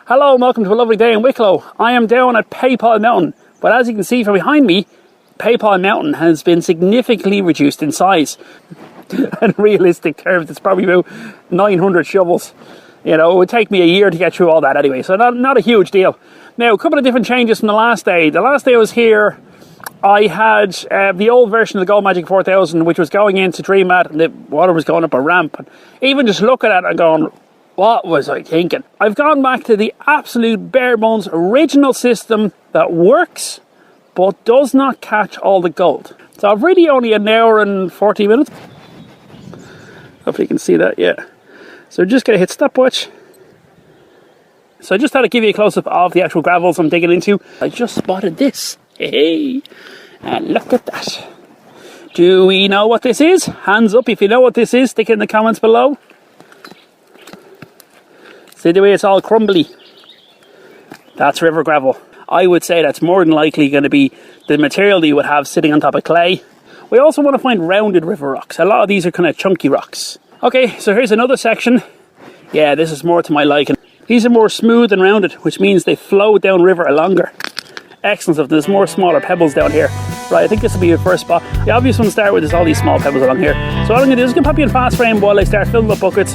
Hello and welcome to a lovely day in Wicklow. I am down at Paydirt Mountain, but as you can see from behind me, Paydirt Mountain has been significantly reduced in size. In realistic terms, it's probably about 900 shovels. You know, it would take me a year to get through all that anyway, so not a huge deal. Now, a couple of different changes from the last day. The last day I was here, I had the old version of the Gold Magic 4000, which was going into Dreamat, and the water was going up a ramp. And even just looking at it and going, what was I thinking? I've gone back to the absolute bare bones original system that works, but does not catch all the gold. So I've really only an hour and 40 minutes. Hopefully you can see that, yeah. So we're just going to hit stopwatch. So I just had to give you a close-up of the actual gravels I'm digging into. I just spotted this. Hey, and look at that. Do we know what this is? Hands up if you know what this is. Stick it in the comments below. See the way it's all crumbly? That's river gravel. I would say that's more than likely going to be the material that you would have sitting on top of clay. We also want to find rounded river rocks. A lot of these are kind of chunky rocks. Okay, so here's another section. Yeah, this is more to my liking. These are more smooth and rounded, which means they flow down river longer. Excellent stuff. There's more smaller pebbles down here. Right, I think this will be the first spot. The obvious one to start with is all these small pebbles along here. So what I'm going to do is I'm going to pop you in fast frame while I start filling up buckets.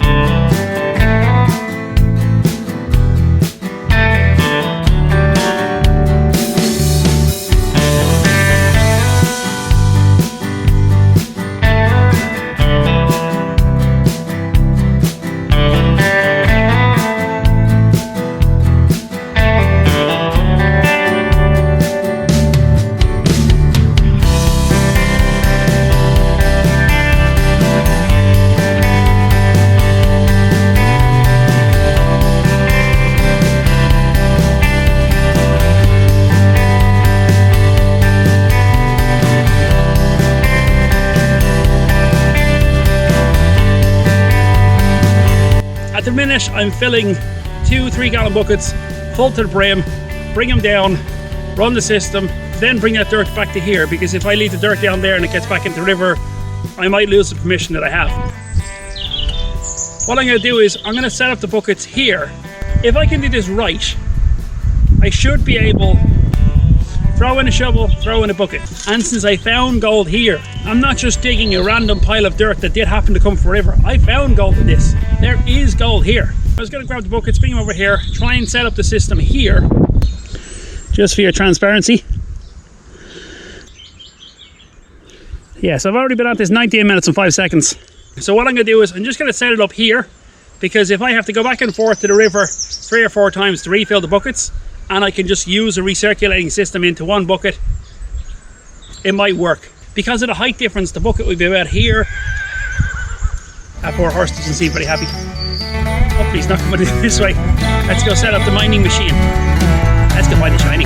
At the minute, I'm filling 2-3 gallon buckets full to the brim, bring them down, run the system, then bring that dirt back to here, because if I leave the dirt down there and it gets back into the river, I might lose the permission that I have. What I'm going to do is I'm going to set up the buckets here. If I can do this right, I should be able to throw in a shovel, throw in a bucket. And since I found gold here, I'm not just digging a random pile of dirt that did happen to come from a river. I found gold in this. There is gold here. I was going to grab the buckets, bring them over here, try and set up the system here, just for your transparency. Yes, I've already been at this 19 minutes and 5 seconds. So what I'm going to do is I'm just going to set it up here, because if I have to go back and forth to the river 3 or 4 times to refill the buckets, and I can just use a recirculating system into one bucket, it might work. Because of the height difference, the bucket will be about here. That poor horse doesn't seem very happy. Hopefully he's not coming this way. Let's go set up the mining machine. Let's go find the shiny.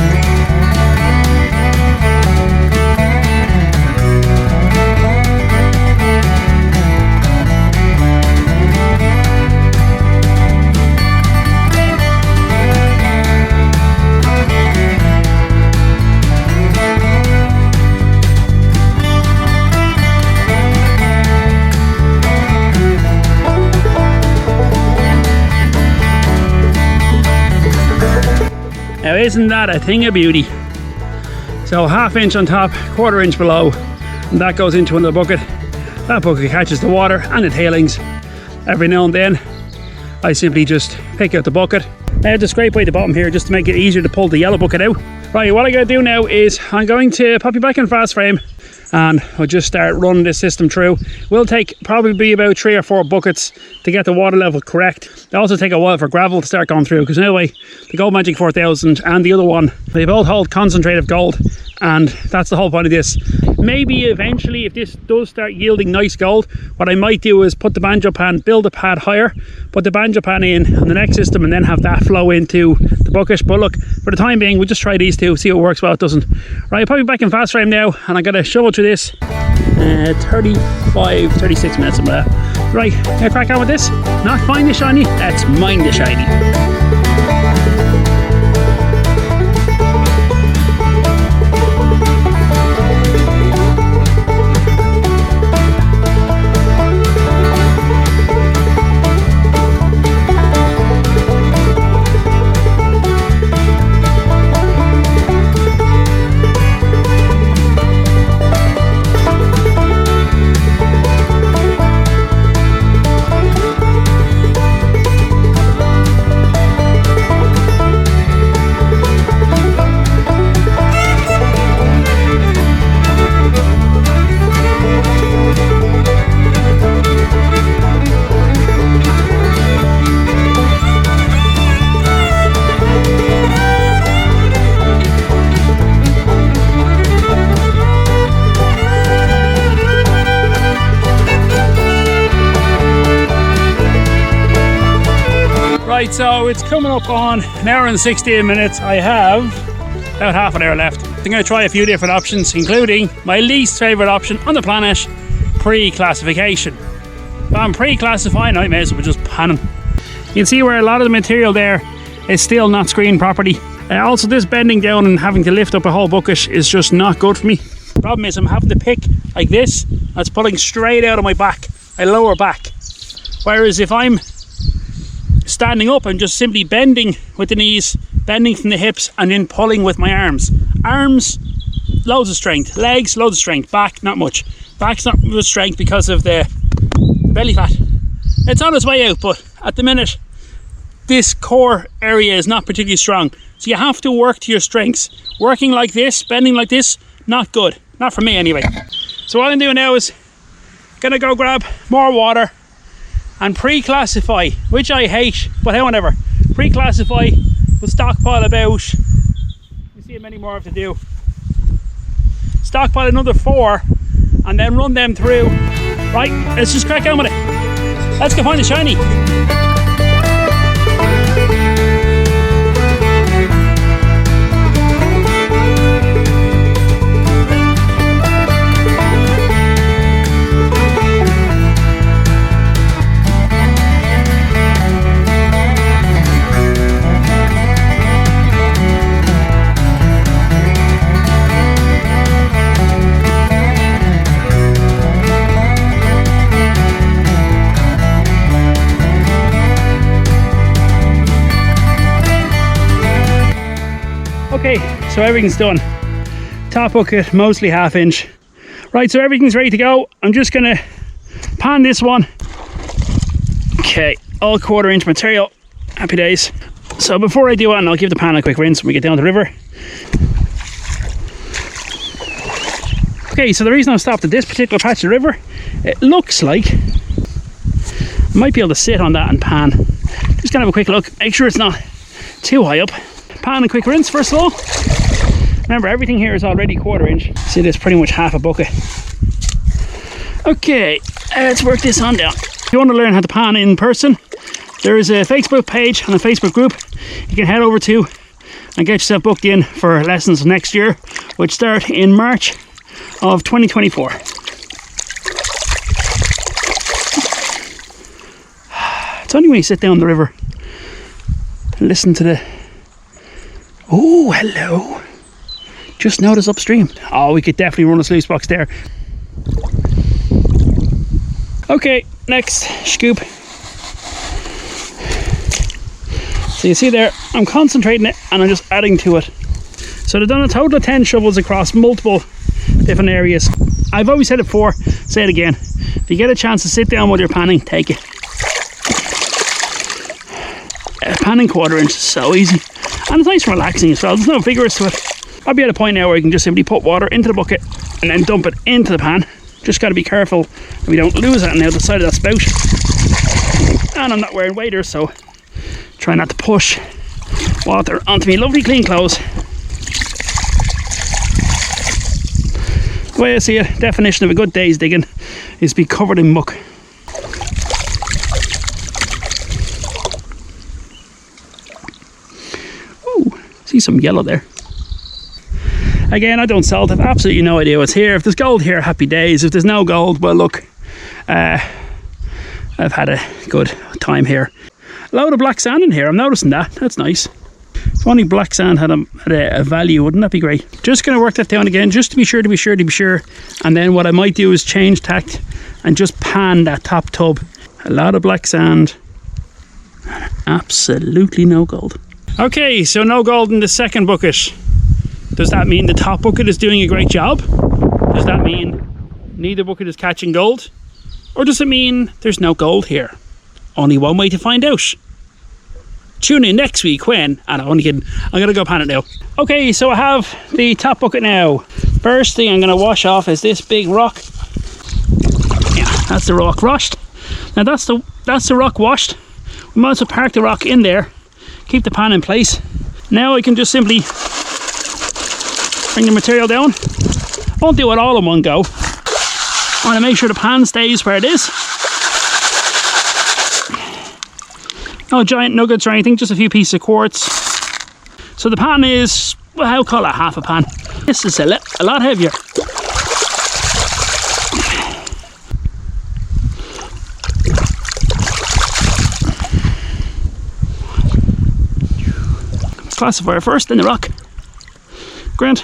Now isn't that a thing of beauty? So 1/2 inch on top, 1/4 inch below, and that goes into another bucket. That bucket catches the water and the tailings. Every now and then I simply just pick out the bucket. I just scrape away the bottom here just to make it easier to pull the yellow bucket out. Right, what I'm going to do now is I'm going to pop you back in fast frame and I'll just start running this system through. Will take probably about 3 or 4 buckets to get the water level correct. They also take a while for gravel to start going through, because anyway, the Gold Magic 4000 and the other one, they both hold concentrate of gold, and that's the whole point of this. Maybe eventually, if this does start yielding nice gold, what I might do is put the banjo pan, build a pad higher, put the banjo pan in on the next system, and then have that flow into the bucket. But look, for the time being, we'll just try these two, see what works, what it doesn't. Right, I'll probably back in fast frame now, and I'm going to shovel through this 35-36 minutes of that. Right, gonna crack on with this. Not find the shiny, let's mine the shiny. Right, so it's coming up on an hour and 16 minutes. I have about half an hour left. I'm going to try a few different options, including my least favourite option on the planet, pre-classification. If I'm pre-classifying, I may as well just pan them. You can see where a lot of the material there is still not screened properly. Also, this bending down and having to lift up a whole bucket is just not good for me. The problem is I'm having to pick like this. That's pulling straight out of my back, my lower back. Whereas if I'm standing up, I'm just simply bending with the knees, bending from the hips, and then pulling with my arms. Arms, loads of strength. Legs, loads of strength. Back, not much. Back's not much strength because of the belly fat. It's on its way out, but at the minute, this core area is not particularly strong. So you have to work to your strengths. Working like this, bending like this, not good. Not for me anyway. So what I'm doing now is gonna go grab more water and pre-classify, which I hate, but however, pre-classify, we'll stockpile about, you see how many more I have to do. Stockpile another 4 and then run them through. Right, let's just crack on with it. Let's go find the shiny. Okay, so everything's done. Top bucket, mostly 1/2 inch. Right, so everything's ready to go. I'm just gonna pan this one. Okay, all 1/4 inch material. Happy days. So before I do that, I'll give the pan a quick rinse when we get down the river. Okay, so the reason I've stopped at this particular patch of the river, it looks like I might be able to sit on that and pan. Just gonna have a quick look, make sure it's not too high up. Pan and quick rinse first of all. Remember, everything here is already 1/4 inch. See, there's pretty much half a bucket. Okay, let's work this on down. If you want to learn how to pan in person, there is a Facebook page and a Facebook group you can head over to and get yourself booked in for lessons next year, which start in March of 2024. It's only when you sit down the river and listen to the... Oh, hello. Just noticed upstream. Oh, we could definitely run a sluice box there. Okay, next scoop. So you see there, I'm concentrating it and I'm just adding to it. So they've done a total of 10 shovels across multiple different areas. I've always said it before, say it again. If you get a chance to sit down while you're panning, take it. Panning 1/4 inch is so easy. And it's nice and relaxing as well. There's no vigorous to it. I'll be at a point now where you can just simply put water into the bucket and then dump it into the pan. Just got to be careful that we don't lose it now the side of that spout. And I'm not wearing waders, so try not to push water onto me lovely clean clothes. The way I see it, definition of a good day's digging is to be covered in muck. See some yellow there. Again, I don't salt. I've absolutely no idea what's here. If there's gold here, happy days. If there's no gold, well look, I've had a good time here. A load of black sand in here, I'm noticing that. That's nice. If only black sand had a value, wouldn't that be great? Just going to work that down again, just to be sure, and then what I might do is change tact and just pan that top tub. A lot of black sand, absolutely no gold. Okay, so no gold in the second bucket. Does that mean the top bucket is doing a great job? Does that mean neither bucket is catching gold? Or does it mean there's no gold here? Only one way to find out. Tune in next week when... I'm only kidding. I'm going to go pan it now. Okay, so I have the top bucket now. First thing I'm going to wash off is this big rock. Yeah, that's the rock washed. Now that's the rock washed. We might as well park the rock in there. Keep the pan in place. Now I can just simply bring the material down. Won't do it all in one go. I want to make sure the pan stays where it is. No giant nuggets or anything, just a few pieces of quartz. So the pan is, well, I'll call it half a pan. This is a lot heavier. Classifier first, then the rock. Grant.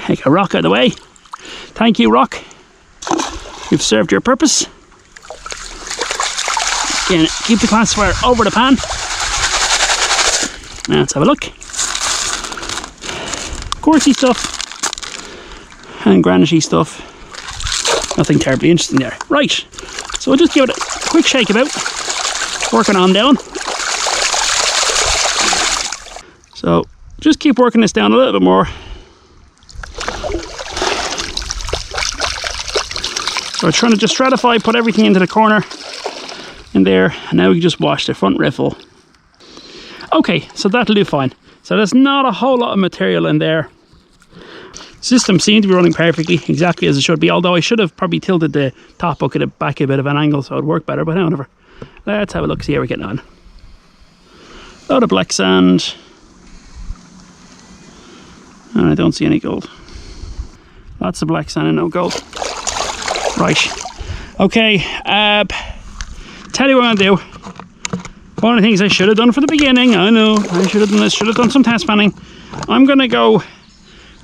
Take a rock out of the way. Thank you, rock. You've served your purpose. Again, keep the classifier over the pan. Now let's have a look. Quartzy stuff and granity stuff. Nothing terribly interesting there. Right, so we'll just give it a quick shake about. Working on down. So just keep working this down a little bit more. So we're trying to just stratify, put everything into the corner in there, and now we can just wash the front riffle. Okay, so that'll do fine. So there's not a whole lot of material in there. System seemed to be running perfectly, exactly as it should be, although I should have probably tilted the top bucket back a bit of an angle so it'd work better, but however. Let's have a look, see how we're getting on. Load of black sand. And I don't see any gold. Lots of black sand and no gold. Right. Okay, tell you what I'm gonna do. One of the things I should have done for the beginning, I know, I should have done this, should have done some test panning. I'm gonna go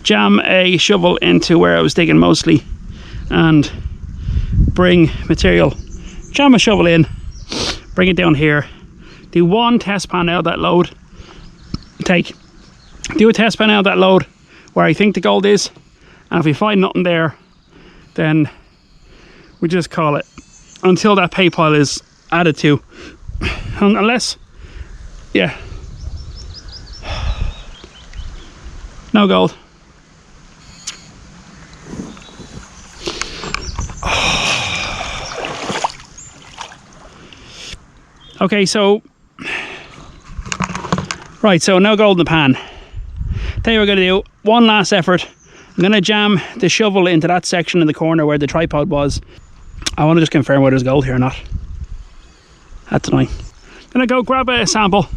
jam a shovel into where I was digging mostly and bring material, jam a shovel in, bring it down here, do one test pan out of that load, do a test pan out of that load where I think the gold is, and if we find nothing there, then we just call it until that pay pile is added to. Unless, yeah, no gold. Okay, so right, so no gold in the pan. Tell you what we're gonna do, one last effort. I'm gonna jam the shovel into that section in the corner where the tripod was. I want to just confirm whether there's gold here or not. That's annoying. Gonna go grab a sample,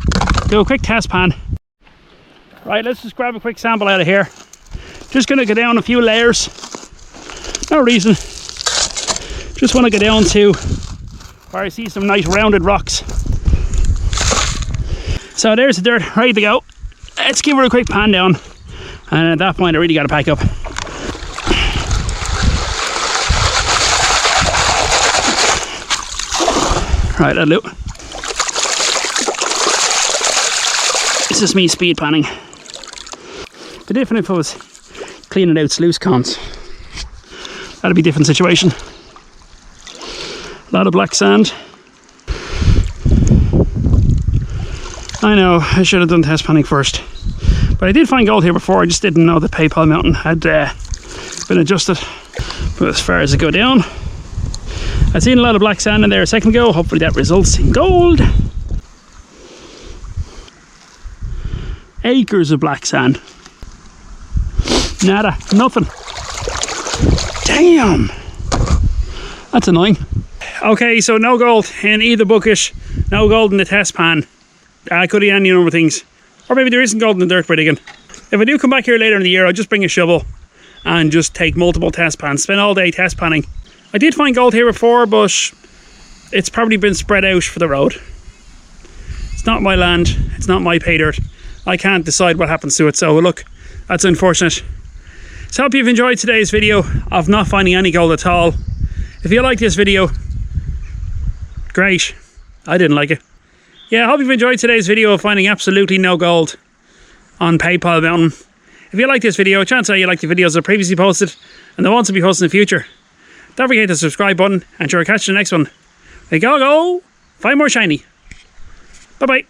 do a quick test pan. Right, let's just grab a quick sample out of here. Just gonna go down a few layers. No reason. Just want to go down to where I see some nice rounded rocks. So there's the dirt, ready to go. Let's give her a quick pan down. And at that point I really got to pack up. Right, that'll do. This is me speed panning. Be different if I was cleaning out sluice cons. That'd be a different situation. A lot of black sand. I know, I should have done test panning first. But I did find gold here before, I just didn't know the PayPal mountain had been adjusted. But as far as I go down, I've seen a lot of black sand in there a second ago. Hopefully that results in gold. Acres of black sand. Nada, nothing. Damn! That's annoying. Okay, so no gold in either bucket, no gold in the test pan. I could eat any number of things. Or maybe there isn't gold in the dirt by digging. If I do come back here later in the year, I'll just bring a shovel and just take multiple test pans. Spend all day test panning. I did find gold here before, but it's probably been spread out for the road. It's not my land. It's not my pay dirt. I can't decide what happens to it. So look, that's unfortunate. So I hope you've enjoyed today's video of not finding any gold at all. If you like this video, great. I didn't like it. Yeah, I hope you've enjoyed today's video of finding absolutely no gold on PayPal Mountain. If you like this video, chances are you like the videos I previously posted and the ones I'll be posting in the future. Don't forget the subscribe button and sure, catch you in the next one. Like, go, find more shiny. Bye bye.